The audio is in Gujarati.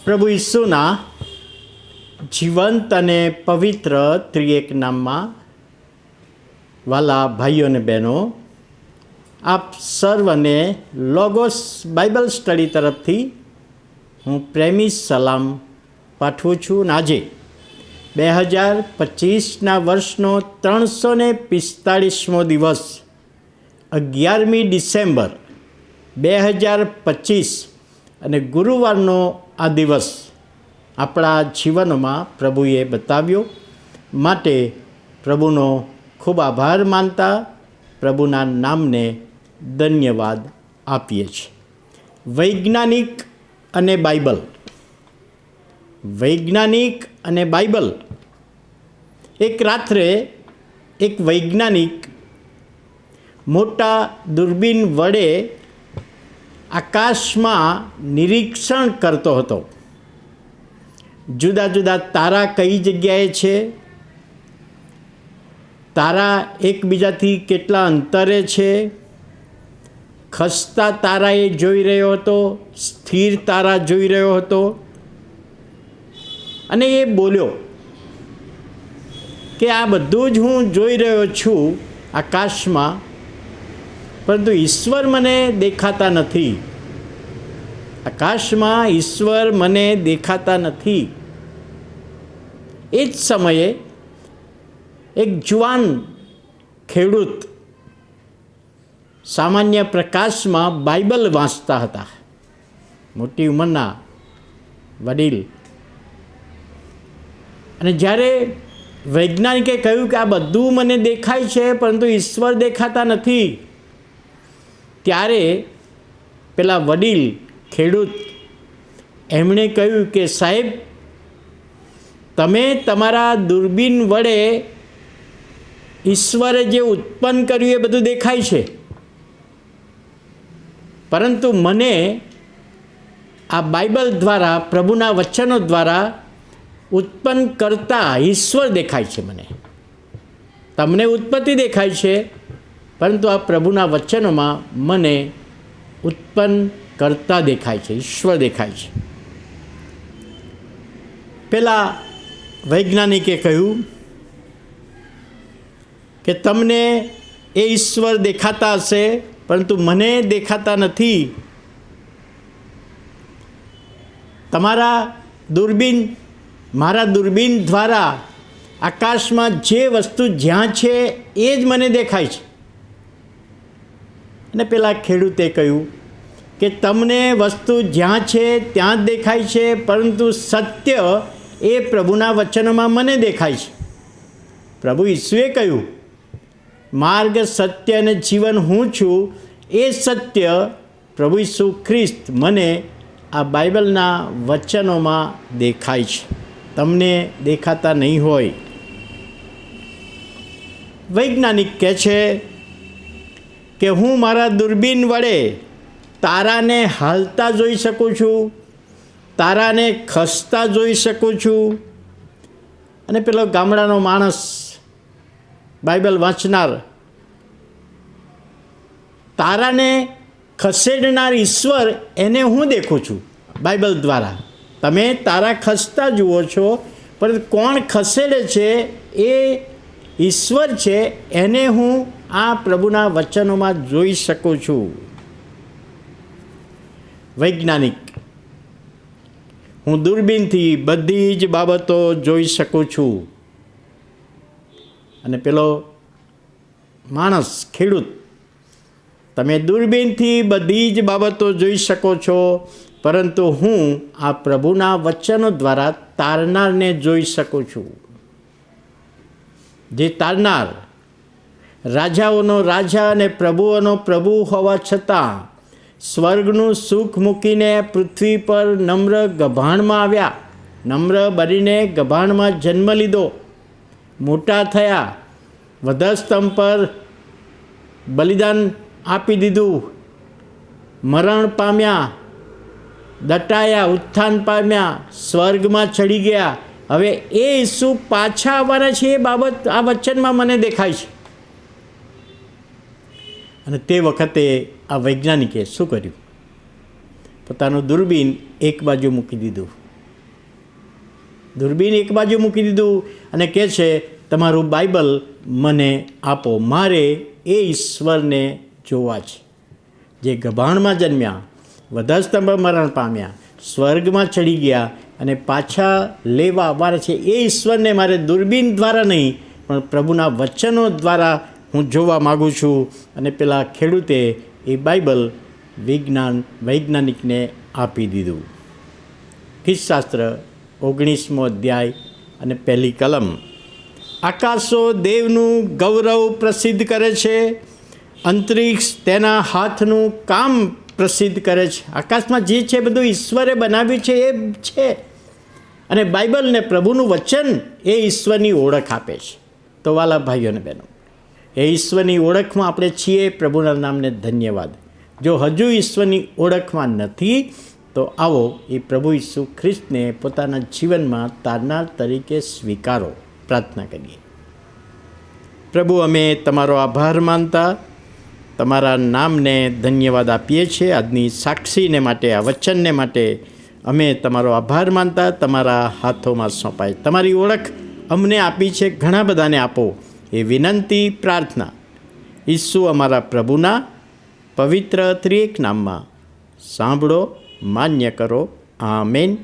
પ્રભુ ઈસુના જીવંત અને પવિત્ર ત્રિએક નામમાં વાલા ભાઈઓ અને બહેનો, આપ સર્વને લોગોસ બાઇબલ સ્ટડી તરફથી હું પ્રેમી સલામ પાઠવું છું. આજે 2025ના વર્ષનો 345મો દિવસ 11મી ડિસેમ્બર 2025 અને ગુરુવારનો આ દિવસ આપણા જીવનમાં પ્રભુએ બતાવ્યો. માટે પ્રભુનો ખૂબ આભાર માનતા પ્રભુના નામને ધન્યવાદ આપીએ છીએ. વૈજ્ઞાનિક અને બાઇબલ. વૈજ્ઞાનિક અને બાઇબલ. એક રાત્રે એક વૈજ્ઞાનિક મોટા દૂરબીન વડે આકાશમાં નિરીક્ષણ કરતો હતો. જુદા જુદા તારા કઈ જગ્યાએ છે, તારા એકબીજાથી કેટલા અંતરે છે, ખસતા તારા એ જોઈ રહ્યો હતો, સ્થિર તારા જોઈ રહ્યો હતો. અને એ બોલ્યો કે આ બધું જ હું જોઈ રહ્યો છું આકાશમાં, પરંતુ ઈશ્વર મને દેખાતા નથી. આકાશમાં ઈશ્વર મને દેખાતા નથી. એ જ સમયે એક જુવાન ખેડૂત સામાન્ય પ્રકાશમાં બાઇબલ વાંચતા હતા. મોટી ઉંમરના વડીલ. અને જ્યારે વૈજ્ઞાનિકે કહ્યું કે આ બધું મને દેખાય છે પરંતુ ઈશ્વર દેખાતા નથી, ત્યારે પેલા વડીલ ખેડૂત એમણે કહ્યું કે સાહેબ, તમે તમારા દૂરબીન વડે ઈશ્વરે જે ઉત્પન્ન કર્યું એ બધું દેખાય છે, પરંતુ મને આ બાઇબલ દ્વારા, પ્રભુના વચનો દ્વારા ઉત્પન્ન કરતા ઈશ્વર દેખાય છે. તમને ઉત્પત્તિ દેખાય છે, પરંતુ આ પ્રભુના વચનોમાં મને ઉત્પન્ન કરતા દેખાય છે, ઈશ્વર દેખાય છે. પેલા વૈજ્ઞાનિકે કહ્યું કે તમને એ ઈશ્વર દેખાતા હશે, પરંતુ મને દેખાતા નથી. તમારા દૂરબીન, મારા દૂરબીન દ્વારા આકાશમાં જે વસ્તુ જ્યાં છે એ જ મને દેખાય છે. અને પેલા ખેડૂતે કહ્યું કે તમને વસ્તુ જ્યાં છે ત્યાં જ દેખાય છે, પરંતુ સત્ય એ પ્રભુના વચનોમાં મને દેખાય છે. પ્રભુ ઈસુએ કહ્યું, માર્ગ, સત્ય અને જીવન હું છું. એ સત્ય પ્રભુ ઈસુ ખ્રિસ્ત મને આ બાઇબલના વચનોમાં દેખાય છે, તમને દેખાતા નહીં હોય. વૈજ્ઞાનિક કહે છે કે હું મારા દૂરબીન વડે તારાને હાલતા જોઈ શકું છું, તારાને ખસતા જોઈ શકું છું. અને પેલો ગામડાનો માણસ, બાઇબલ વાંચનાર, તારાને ખસેડનાર ઈશ્વર એને હું દેખું છું બાઇબલ દ્વારા. તમે તારા ખસતા જુઓ છો, પરંતુ કોણ ખસેડે છે એ ઈશ્વર છે, એને હું આ પ્રભુના વચનોમાં જોઈ શકું છું. વૈજ્ઞાનિક, હું દૂરબીનથી બધી જ બાબતો જોઈ શકું છું. અને પેલો માણસ, ખેડૂત, તમે દૂરબીનથી બધી જ બાબતો જોઈ શકો છો, પરંતુ હું આ પ્રભુના વચનો દ્વારા તારનારને જોઈ શકું છું. જે તારનાર, રાજાઓનો રાજા અને પ્રભુઓનો પ્રભુ હોવા છતાં સ્વર્ગનું સુખ મૂકીને પૃથ્વી પર નમ્ર ગભાણમાં આવ્યા, નમ્ર બનીને ગભાણમાં જન્મ લીધો, મોટા થયા, વધસ્તંભ પર બલિદાન આપી દીધું, મરણ પામ્યા, દટાયા, ઉત્થાન પામ્યા, સ્વર્ગમાં ચડી ગયા. હવે એ ઈસુ પાછા આવવાના છે એ બાબત આ વચનમાં મને દેખાય છે. અને તે વખતે આ વૈજ્ઞાનિકે શું કર્યું? પોતાનું દૂરબીન એક બાજુ મૂકી દીધું દૂરબીન એક બાજુ મૂકી દીધું અને કહે છે તમારું બાઇબલ મને આપો, મારે એ ઈશ્વરને જોવા છે જે ગભાણમાં જન્મ્યા, વધસ્તંભ મરણ પામ્યા, સ્વર્ગમાં ચડી ગયા અને પાછા લેવા આવવાના છે. એ ઈશ્વરને મારે દૂરબીન દ્વારા નહીં પણ પ્રભુના વચનો દ્વારા હું જોવા માગું છું. અને પેલા ખેડૂતે એ બાઇબલ વૈજ્ઞાનિકને આપી દીધું. ખિતશાસ્ત્ર 19મો અધ્યાય અને પહેલી કલમ. આકાશો દેવનું ગૌરવ પ્રસિદ્ધ કરે છે, અંતરિક્ષ તેના હાથનું કામ પ્રસિદ્ધ કરે છે. આકાશમાં જે છે બધું ઈશ્વરે બનાવ્યું છે એ છે. અને બાઇબલને પ્રભુનું વચન એ ઈશ્વરની ઓળખ આપે છે. તો વાલા ભાઈઓ અને બહેનો, એ ઈશ્વરની ઓળખમાં આપણે છીએ. પ્રભુના નામને ધન્યવાદ. જો હજુ ઈશ્વરની ઓળખમાં નથી તો આવો એ પ્રભુ ઈસુ ખ્રિસ્તને પોતાના જીવનમાં તારનાર તરીકે સ્વીકારો. પ્રાર્થના કરીએ. પ્રભુ, અમે તમારો આભાર માનતા તમારા નામને ધન્યવાદ આપીએ છીએ. આજની સાક્ષીને માટે, આ વચનને માટે અમે તમારો આભાર માનતા તમારા હાથોમાં સોંપાય. તમારી ઓળખ અમને આપી છે, ઘણા બધાને આપો એ વિનંતી, પ્રાર્થના ઈસુ અમારા પ્રભુના પવિત્ર ત્રિએક નામમાં સાંભળો, માન્ય કરો. આમેન.